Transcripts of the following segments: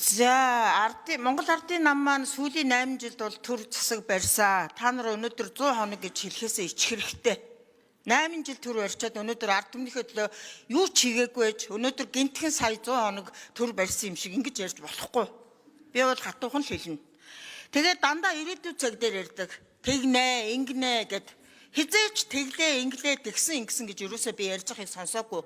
За Монгол ардын нам маань сүүлийн 8 жилд бол төр засаг барьсан. Та нар өнөөдөр 100 хоног гэж хэлэхээсээ ичих хэрэгтэй. 8 жил төр барьчаад өнөөдөр ард түмнийхээ төлөө юу ч хийгээгүй байж өнөөдөр гинтхэн сая 100 хоног төр барьсан юм шиг ингэж ярьж болохгүй. Би бол хатуухан л хэлнэ. Тэгээд дандаа ирээдүйн цаг дээр ярьдаг. Тэгнэ, ингэнэ гэд хизээч тэглээ, инглээ, тэгсэн гэж юусоо би ярьж байгааг сонсоогүй.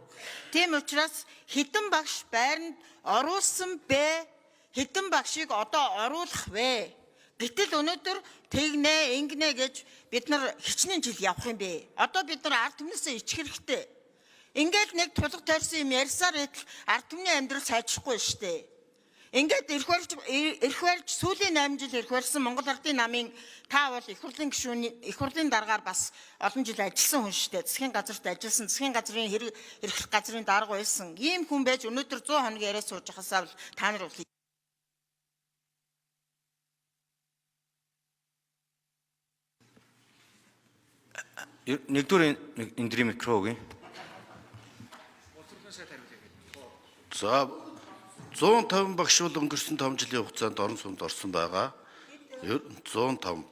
Тийм учраас хэдэн багш байранд оруулсан бэ? Хэдэн багшийг одоо оруулах вэ? Гэтэл өнөөдөр тэгнэ, ингэнэ гэж бид нар хичнээн жил явах юм бэ. Одоо бид нар ард түмнээсээ ичих хэрэгтэй. Ингээд нэг тулга тойрсон юм ярьсаар ард түмний амьдрал сайжрахгүй шүү дээ. Ингээд эрх барьж сүүлийн 8 жил эрх барьсан Монгол ардын намын та бол их хурлын дараагаар бас олон жил ажилласан хүн шүү дээ. Засгийн газарт ажилласан, засгийн газрын эрх газрын дарга байсан. Ийм хүн байж өнөөдөр 100 хоног яриа сууж байхасаа бол та нар бол нэгдүгээр энэ микро өгье. За 150 багш бол өнгөрсөн 5 жилийн хугацаанд орон суунд орсон байгаа. 105.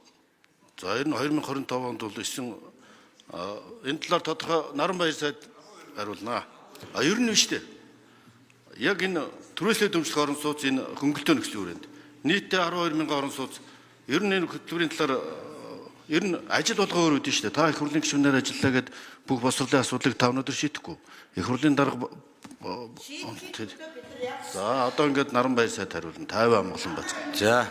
За ер нь 2025 онд бол 9 энэ талаар тодорхой Наранбаяр сайд хариулнаа. Ер нь биш үү? Яг энэ түрээслэх дэмжлэх орон сууц энэ хөнгөлтөө нөхцөлийн хүрээнд нийтдээ 12,000 орон сууц ер нь энэ хөтөлбөрийн талаар ер нь ажил болгоо өөр үүдэн шүү дээ. Та их хурлын гишүүнээр ажиллаа гэд бүх босрлын асуудлыг 5 өнөдөр шийдэхгүй. Их хурлын дарга за одоо ингээд Наранбаяр сайд хариулна. 50 амгалан бац. За